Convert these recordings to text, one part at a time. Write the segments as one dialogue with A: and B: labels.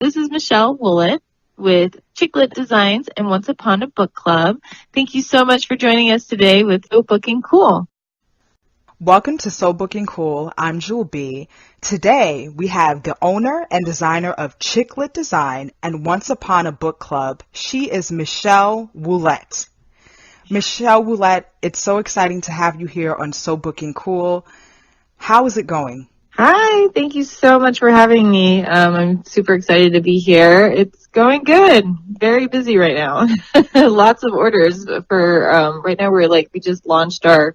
A: This is Michelle Wolett with Chicklet Designs and Once Upon a Book Club. Thank you so much for joining us today with So Booking Cool.
B: Welcome to So Booking Cool. I'm Jewel B. Today we have the owner and designer of Chicklet Design and Once Upon a Book Club. She is Michelle Wolett. Michelle Wolett, it's so exciting to have you here on So Booking Cool. How is it going?
A: Hi, thank you so much for having me. I'm super excited to be here. It's going good. Very busy right now. Lots of orders for, right now we just launched our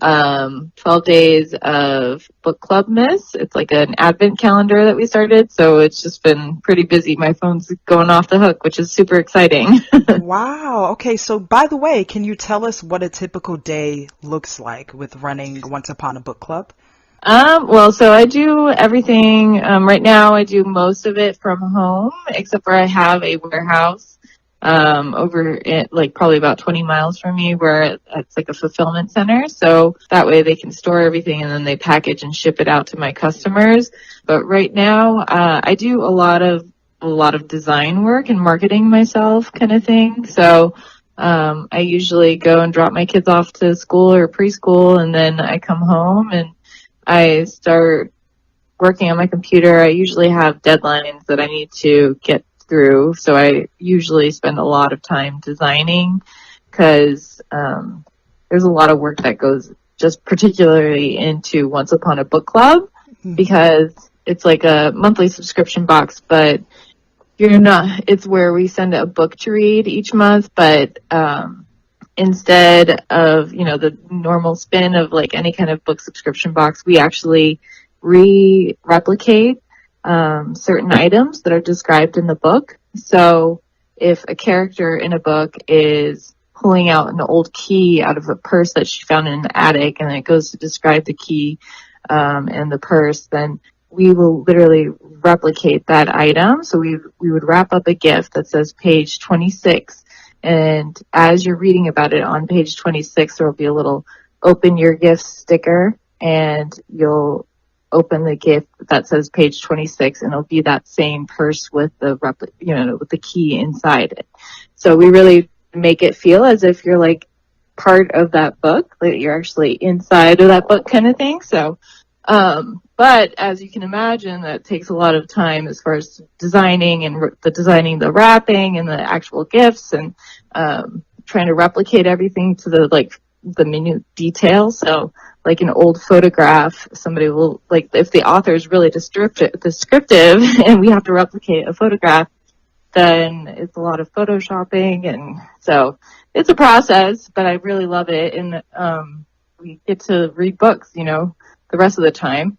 A: 12 days of book club miss. It's like an advent calendar that we started. So it's just been pretty busy. My phone's going off the hook, which is super exciting.
B: Wow. Okay. So by the way, can you tell us what a typical day looks like with running Once Upon a Book Club?
A: So I do everything, right now I do most of it from home, except for I have a warehouse, over it, like probably about 20 miles from me where it's like a fulfillment center. So that way they can store everything and then they package and ship it out to my customers. But right now, I do a lot of design work and marketing myself kind of thing. So, I usually go and drop my kids off to school or preschool and then I come home and I start working on my computer. I usually have deadlines that I need to get through, so I usually spend a lot of time designing because there's a lot of work that goes just particularly into Once Upon a Book Club because it's like a monthly subscription box, but it's where we send a book to read each month, but instead of, the normal spin of like any kind of book subscription box, we actually replicate certain items that are described in the book. So if a character in a book is pulling out an old key out of a purse that she found in the attic and it goes to describe the key and the purse, then we will literally replicate that item. So we would wrap up a gift that says page 26. And as you're reading about it on page 26, there will be a little open your gift sticker and you'll open the gift that says page 26 and it'll be that same purse with the with the key inside it. So we really make it feel as if you're like part of that book, like you're actually inside of that book kind of thing. So, but as you can imagine, that takes a lot of time as far as designing and designing the wrapping and the actual gifts and trying to replicate everything to the minute detail. So like an old photograph, somebody will, like if the author is really descriptive and we have to replicate a photograph, then it's a lot of photoshopping. And so it's a process, but I really love it. And we get to read books, the rest of the time.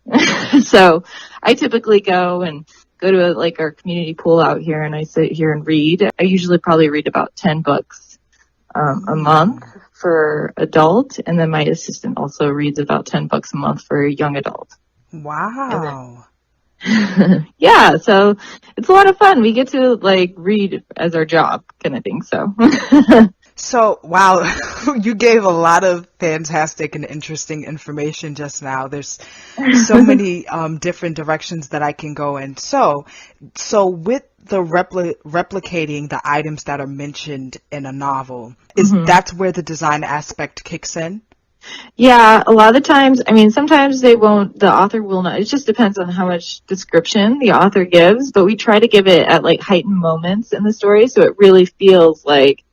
A: So I typically go to our community pool out here and I sit here and read. I usually probably read about 10 books a month for adult, and then my assistant also reads about 10 books a month for a young adult.
B: Wow.
A: Yeah, so it's a lot of fun. We get to read as our job kind of thing. So
B: So, wow, you gave a lot of fantastic and interesting information just now. There's so many different directions that I can go in. So with the replicating the items that are mentioned in a novel, that's where the design aspect kicks in?
A: Yeah, a lot of the times, sometimes the author will not. It just depends on how much description the author gives, but we try to give it at heightened moments in the story so it really feels like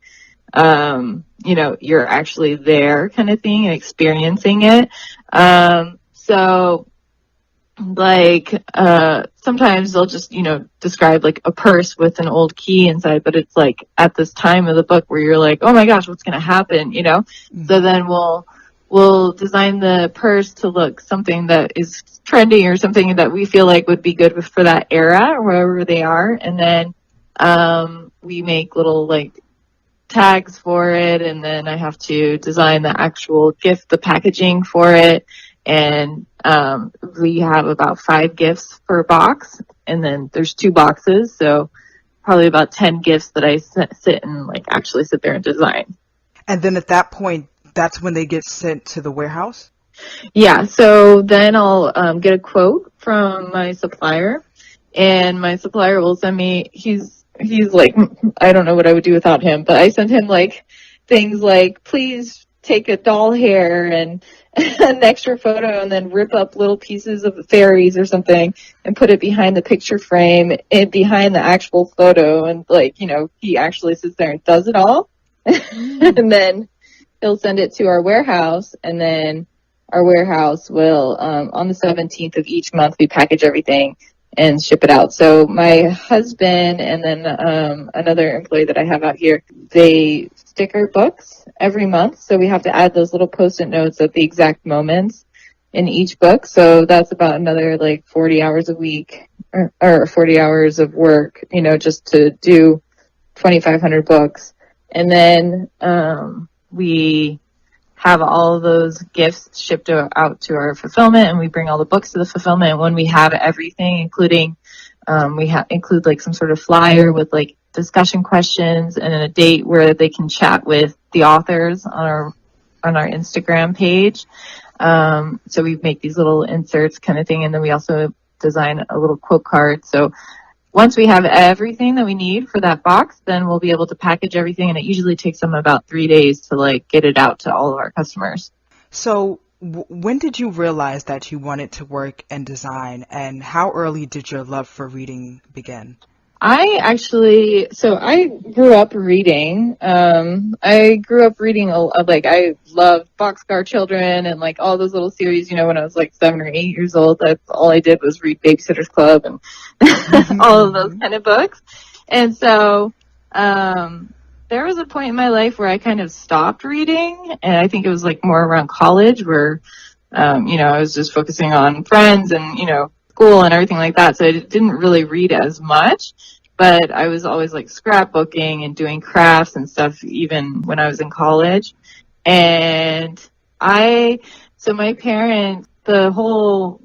A: you're actually there kind of thing and experiencing it. Sometimes they'll just, describe a purse with an old key inside, but it's at this time of the book where you're like, oh my gosh, what's going to happen? So then we'll design the purse to look something that is trendy or something that we feel like would be good for that era or wherever they are. And then, we make little tags for it, and then I have to design the actual gift, the packaging for it, and we have about 5 gifts per box, and then there's 2 boxes, so probably about 10 gifts that I sit and actually sit there and design.
B: And then at that point, that's when they get sent to the warehouse?
A: Yeah, so then I'll get a quote from my supplier, and my supplier will send me, he's like, I don't know what I would do without him, but I send him like things like, please take a doll hair and an extra photo and then rip up little pieces of fairies or something and put it behind the picture frame and behind the actual photo. And like, he actually sits there and does it all. And then he'll send it to our warehouse, and then our warehouse will, on the 17th of each month, we package everything and ship it out. So my husband and then another employee that I have out here, they sticker books every month. So we have to add those little Post-it notes at the exact moments in each book. So that's about another like 40 hours a week or 40 hours of work, just to do 2,500 books. And then we have all of those gifts shipped out to our fulfillment, and we bring all the books to the fulfillment. And when we have everything, including include like some sort of flyer with like discussion questions and a date where they can chat with the authors on our Instagram page. So we make these little inserts kind of thing, and then we also design a little quote card. So once we have everything that we need for that box, then we'll be able to package everything, and it usually takes them about 3 days to like get it out to all of our customers.
B: So when did you realize that you wanted to work in design, and how early did your love for reading begin?
A: I grew up reading. I grew up reading, like, I loved Boxcar Children and, like, all those little series, when I was, like, 7 or 8 years old. That's all I did was read Babysitter's Club and all of those kind of books. And so there was a point in my life where I kind of stopped reading, and I think it was, like, more around college where, I was just focusing on friends and, school and everything like that, so I didn't really read as much, but I was always like scrapbooking and doing crafts and stuff even when I was in college. And so my parents, the whole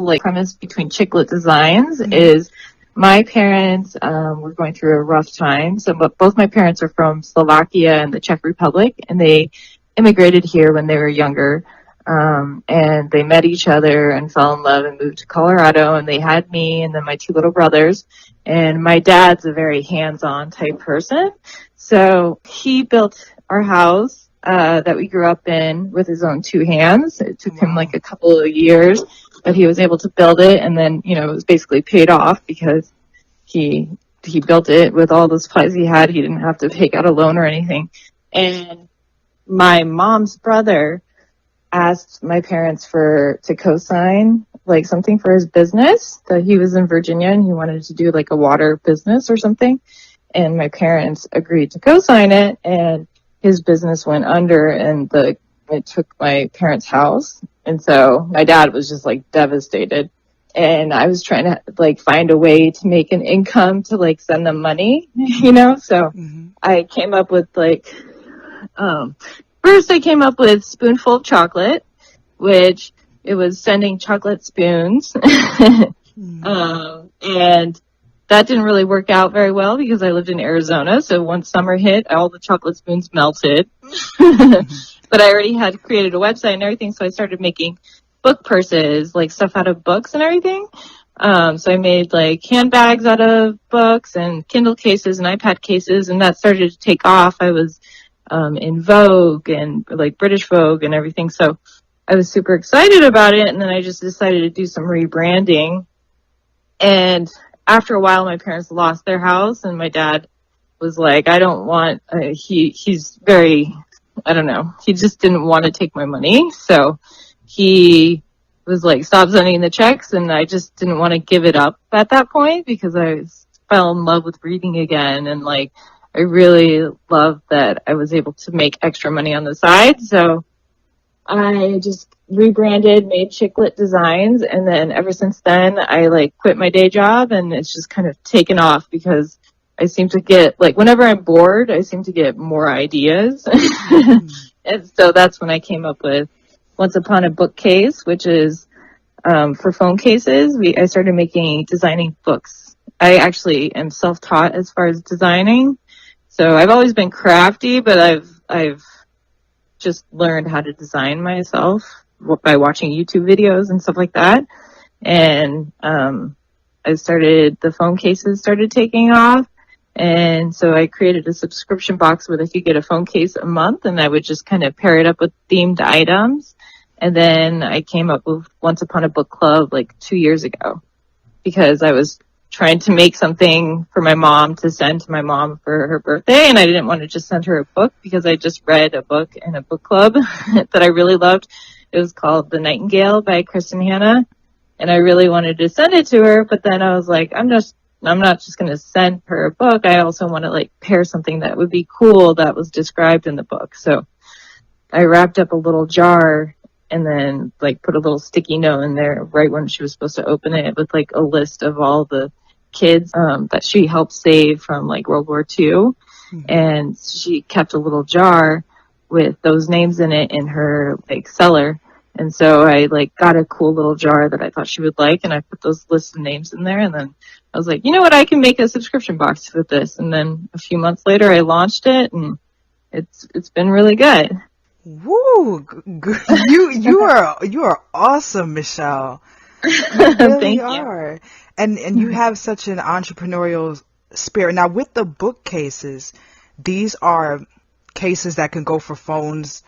A: like premise between Chicklet Designs is my parents were going through a rough time. So both my parents are from Slovakia and the Czech Republic, and they immigrated here when they were younger. And they met each other and fell in love and moved to Colorado, and they had me and then my 2 little brothers. And my dad's a very hands-on type person. So he built our house, that we grew up in with his own 2 hands. It took him like a couple of years, but he was able to build it. And then, it was basically paid off because he built it with all the supplies he had. He didn't have to take out a loan or anything. And my mom's brother asked my parents to co-sign like something for his business, that he was in Virginia and he wanted to do like a water business or something. And my parents agreed to co-sign it, and his business went under, and it took my parents' house. And so my dad was just like devastated, and I was trying to like find a way to make an income to like send them money, so I came up with like, first, I came up with Spoonful of Chocolate, which it was sending chocolate spoons. And that didn't really work out very well because I lived in Arizona. So once summer hit, all the chocolate spoons melted. But I already had created a website and everything, so I started making book purses, like stuff out of books and everything. So I made like handbags out of books and Kindle cases and iPad cases, and that started to take off. I was in Vogue and like British Vogue and everything. So I was super excited about it. And then I just decided to do some rebranding. And after a while, my parents lost their house, and my dad was like, I don't want, he's very, I don't know, he just didn't want to take my money. So he was like, stop sending the checks. And I just didn't want to give it up at that point because I fell in love with reading again. And like, I really loved that I was able to make extra money on the side. So I just rebranded, made Chicklet Designs. And then ever since then, I like quit my day job, and it's just kind of taken off because I seem to get like, whenever I'm bored, I seem to get more ideas. And so that's when I came up with Once Upon a BookCase, which is for phone cases. I started designing books. I actually am self-taught as far as designing. So I've always been crafty, but I've just learned how to design myself by watching YouTube videos and stuff like that. And the phone cases started taking off. And so I created a subscription box where they could get a phone case a month, and I would just kind of pair it up with themed items. And then I came up with Once Upon a Book Club like 2 years ago, because I was trying to make something for my mom to send to my mom for her birthday, and I didn't want to just send her a book because I just read a book in a book club that I really loved. It was called The Nightingale by Kristen Hanna, and I really wanted to send it to her, but then I was like, I'm not just going to send her a book. I also want to like pair something that would be cool that was described in the book. So I wrapped up a little jar and then like put a little sticky note in there right when she was supposed to open it with like a list of all the kids that she helped save from like World War II. Mm-hmm. And she kept a little jar with those names in it in her like cellar. And so I like got a cool little jar that I thought she would like, and I put those lists of names in there, and then I was like, you know what, I can make a subscription box with this. And then a few months later I launched it, and it's been really good.
B: Woo! You are awesome, Michelle. You really are. And you have such an entrepreneurial spirit. Now with the bookcases, these are cases that can go for phones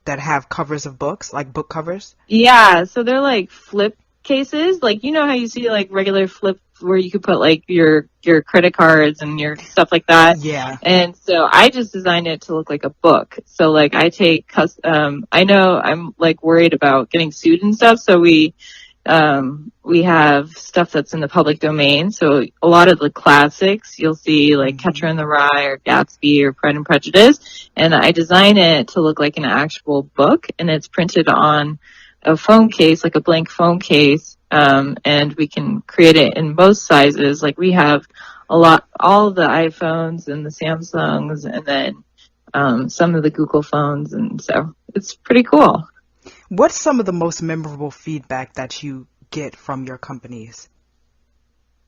B: that have covers of books, like book covers?
A: Yeah, so they're like flip cases. Like, you know how you see like regular flip where you could put like your credit cards and your stuff like that?
B: Yeah.
A: And so I just designed it to look like a book. So like I take, I know I'm like worried about getting sued and stuff, so we have stuff that's in the public domain. So a lot of the classics you'll see like Catcher in the Rye or Gatsby or Pride and Prejudice. And I design it to look like an actual book, and it's printed on a phone case, like a blank phone case. And we can create it in most sizes. Like we have all of the iPhones and the Samsungs, and then some of the Google phones. And so it's pretty cool.
B: What's some of the most memorable feedback that you get from your companies?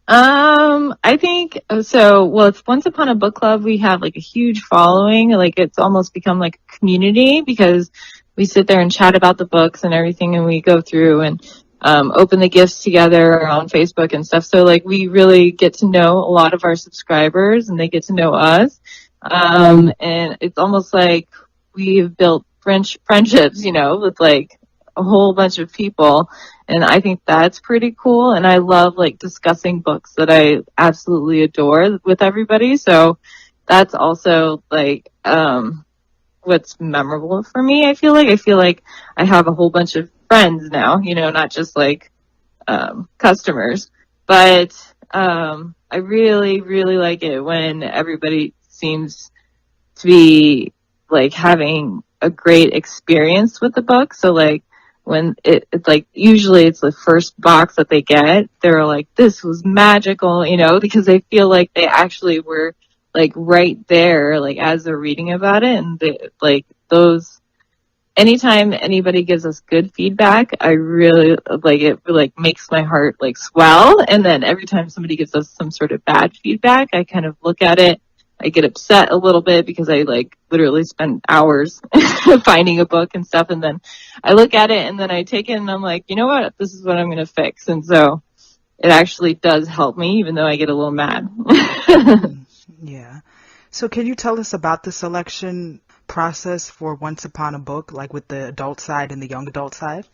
A: I think so. Well, it's Once Upon a Book Club. We have like a huge following. Like it's almost become like a community, because we sit there and chat about the books and everything, and we go through and open the gifts together on Facebook and stuff. So like we really get to know a lot of our subscribers, and they get to know us. And it's almost like we've built friendships, you know, with like a whole bunch of people. And I think that's pretty cool. And I love like discussing books that I absolutely adore with everybody. So that's also like, what's memorable for me. I feel like I have a whole bunch of friends now, you know, not just like, customers, but, I really, really like it when everybody seems to be like having a great experience with the book. So like when it's like, usually it's the first box that they get, they're like, this was magical, you know, because they feel like they actually were like right there, like as they're reading about it. And they, like those, anytime anybody gives us good feedback, I really like it, like makes my heart like swell. And then every time somebody gives us some sort of bad feedback, I kind of look at it, I get upset a little bit because I like literally spend hours finding a book and stuff. And then I look at it and then I take it and I'm like, you know what, this is what I'm going to fix. And so it actually does help me, even though I get a little mad.
B: Yeah. So can you tell us about the selection process for Once Upon a Book, like with the adult side and the young adult side?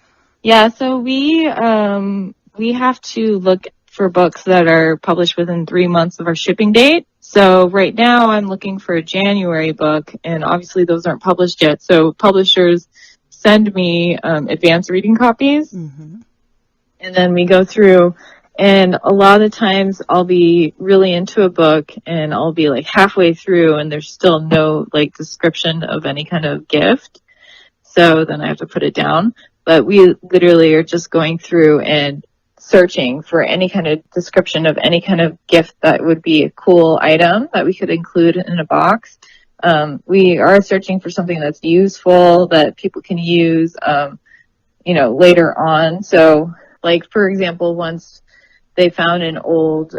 A: Yeah. So we have to look for books that are published within 3 months of our shipping date. So right now I'm looking for a January book, and obviously those aren't published yet. So publishers send me advanced reading copies, and then we go through, and a lot of the times I'll be really into a book and I'll be like halfway through and there's still no like description of any kind of gift. So then I have to put it down. But we literally are just going through and searching for any kind of description of any kind of gift that would be a cool item that we could include in a box. We are searching for something that's useful, that people can use, you know, later on. So like, for example, once they found an old,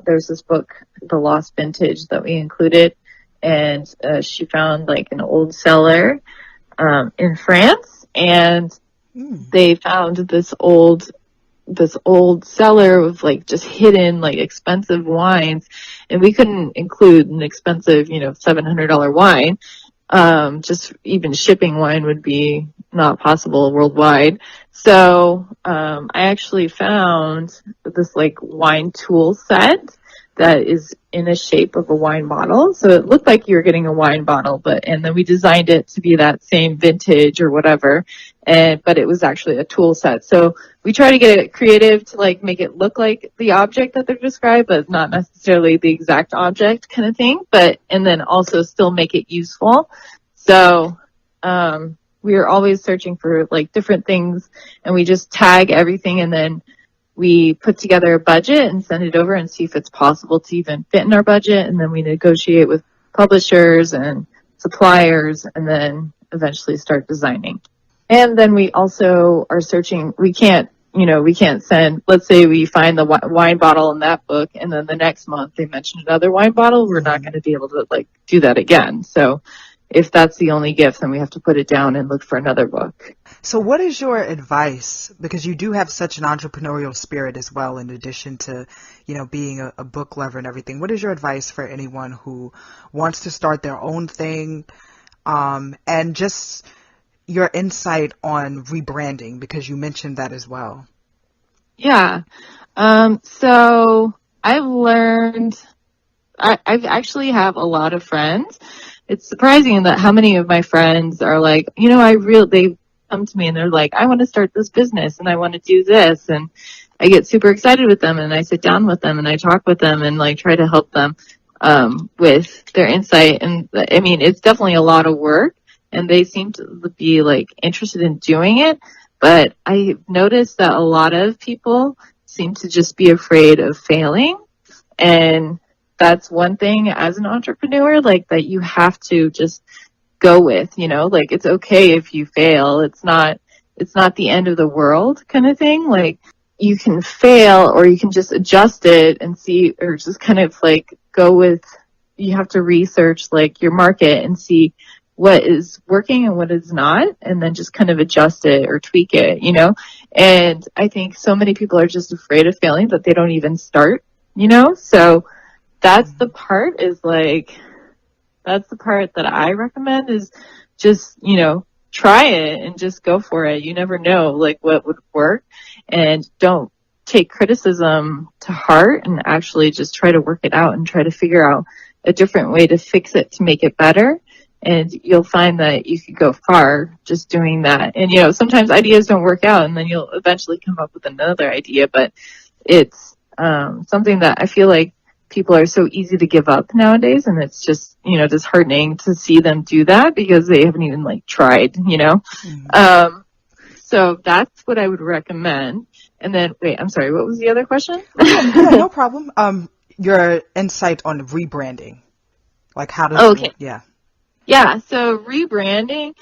A: there's this book, The Lost Vintage, that we included, and she found like an old cellar in France, and they found this old this old cellar with like just hidden like expensive wines, and we couldn't include an expensive, $700 wine. Just even shipping wine would be not possible worldwide. So, I actually found this like wine tool set that is in a shape of a wine bottle. So it looked like you were getting a wine bottle, and then we designed it to be that same vintage or whatever. But it was actually a tool set. So we try to get it creative to like make it look like the object that they're described, but not necessarily the exact object kind of thing. And then also still make it useful. So, we are always searching for like different things, and we just tag everything, and then we put together a budget and send it over and see if it's possible to even fit in our budget. And then we negotiate with publishers and suppliers, and then eventually start designing. And then we also are searching. We can't send, let's say we find the wine bottle in that book, and then the next month they mention another wine bottle. We're not going to be able to like do that again. So if that's the only gift, then we have to put it down and look for another book.
B: So what is your advice? Because you do have such an entrepreneurial spirit as well, in addition to, being a book lover and everything. What is your advice for anyone who wants to start their own thing, and just your insight on rebranding, because you mentioned that as well?
A: Yeah. So I've learned, I've actually have a lot of friends. It's surprising that how many of my friends are like, they come to me and they're like, I want to start this business and I want to do this. And I get super excited with them, and I sit down with them and I talk with them and like try to help them, with their insight. And I mean, it's definitely a lot of work, and they seem to be like interested in doing it. But I noticed that a lot of people seem to just be afraid of failing. And that's one thing as an entrepreneur, like that you have to just go with, like it's okay if you fail. It's not the end of the world kind of thing. Like you can fail, or you can just adjust it and see, or just kind of like go with, you have to research like your market and see what is working and what is not, and then just kind of adjust it or tweak it, And I think so many people are just afraid of failing that they don't even start, So that's the part that I recommend, is just, try it and just go for it. You never know like what would work, and don't take criticism to heart, and actually just try to work it out and try to figure out a different way to fix it to make it better. And you'll find that you could go far just doing that. And, sometimes ideas don't work out, and then you'll eventually come up with another idea. But it's something that I feel like people are so easy to give up nowadays. And it's just, disheartening to see them do that because they haven't even like tried, Mm-hmm. So that's what I would recommend. And then, wait, I'm sorry, what was the other question?
B: Yeah, no problem. Your insight on rebranding, like how does
A: okay.
B: Yeah.
A: Yeah, so rebranding,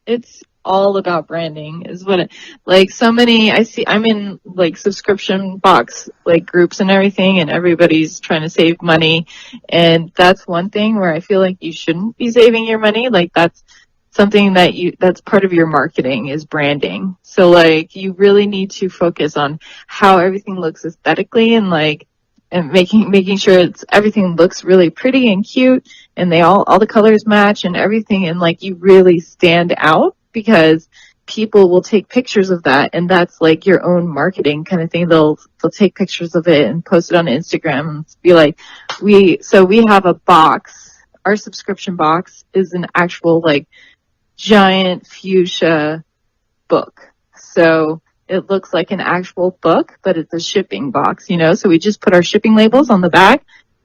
A: it's all about branding is what it, like so many, I'm in like subscription box like groups and everything, and everybody's trying to save money. And that's one thing where I feel like you shouldn't be saving your money. Like that's something that's part of your marketing is branding. So like you really need to focus on how everything looks aesthetically, and like, and making sure everything looks really pretty and cute, and all the colors match and everything, and like you really stand out, because people will take pictures of that, and that's like your own marketing kind of thing. They'll take pictures of it and post it on Instagram and be like, we have a box. Our subscription box is an actual like giant fuchsia book. So it looks like an actual book, but it's a shipping box, so we just put our shipping labels on the back,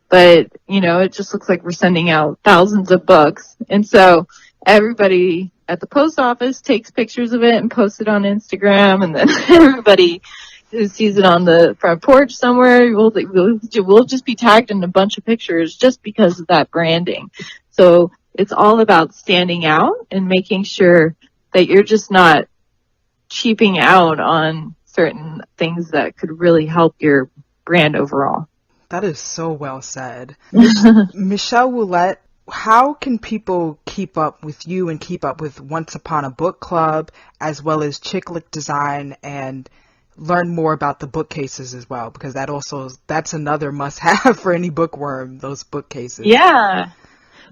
A: but, it just looks like we're sending out thousands of books. And so everybody at the post office takes pictures of it and posts it on Instagram, and then everybody who sees it on the front porch somewhere, we'll just be tagged in a bunch of pictures just because of that branding. So it's all about standing out and making sure that you're just not cheaping out on certain things that could really help your brand overall.
B: That is so well said. Michelle Wolett, how can people keep up with you and keep up with Once Upon a Book Club, as well as Chick Lit Design and learn more about the bookcases as well, because that's another must-have for any bookworm, those bookcases.
A: Yeah.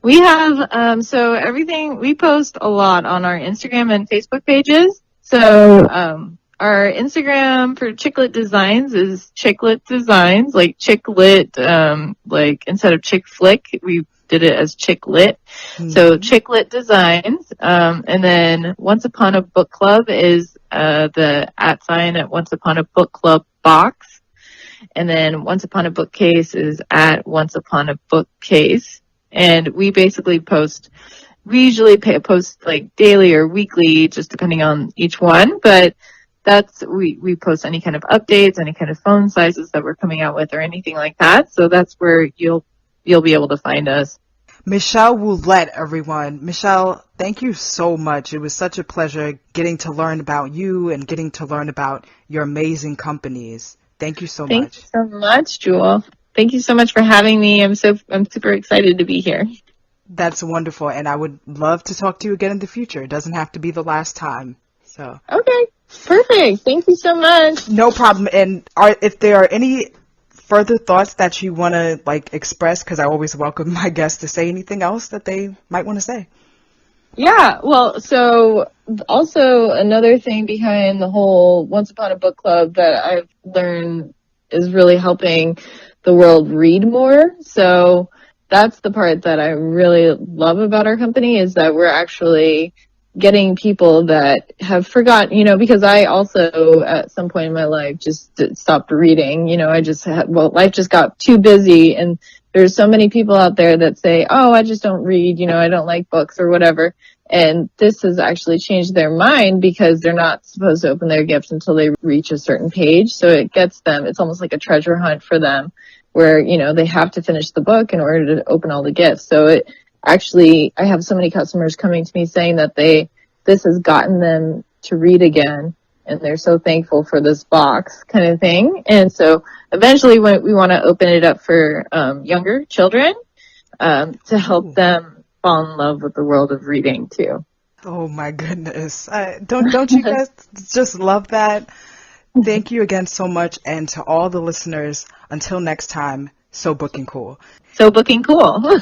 A: We have, so everything, we post a lot on our Instagram and Facebook pages. So, our Instagram for Chicklet Designs is Chicklet Designs, like Chicklet, like instead of Chick Flick, we did it as Chicklet. So Chicklet Designs, and then Once Upon a Book Club is, the @ at Once Upon a Book Club box. And then Once Upon a Bookcase is at Once Upon a Bookcase. And we basically we usually post like daily or weekly, just depending on each one. But we post any kind of updates, any kind of phone sizes that we're coming out with or anything like that. So that's where you'll be able to find us.
B: Michelle Wolett, everyone. Michelle, thank you so much. It was such a pleasure getting to learn about you and getting to learn about your amazing companies. Thank you so much.
A: Thank you so much, Jewel. Thank you so much for having me. I'm super excited to be here.
B: That's wonderful, and I would love to talk to you again in the future. It doesn't have to be the last time. So.
A: Okay, perfect. Thank you so much.
B: No problem. And if there are any further thoughts that you want to express, because I always welcome my guests to say anything else that they might want to say.
A: Yeah, well, so also another thing behind the whole Once Upon a Book Club that I've learned is really helping the world read more. So that's the part that I really love about our company, is that we're actually getting people that have forgotten, because I also at some point in my life just stopped reading. Life just got too busy, and there's so many people out there that say, oh, I just don't read, I don't like books or whatever. And this has actually changed their mind, because they're not supposed to open their gifts until they reach a certain page. So it gets them, it's almost like a treasure hunt for them, where, they have to finish the book in order to open all the gifts. So I have so many customers coming to me saying that this has gotten them to read again, and they're so thankful for this box kind of thing. And so eventually we want to open it up for younger children to help them fall in love with the world of reading too.
B: Oh my goodness. Don't you guys just love that? Thank you again so much. And to all the listeners, until next time, so booking cool.
A: So booking cool.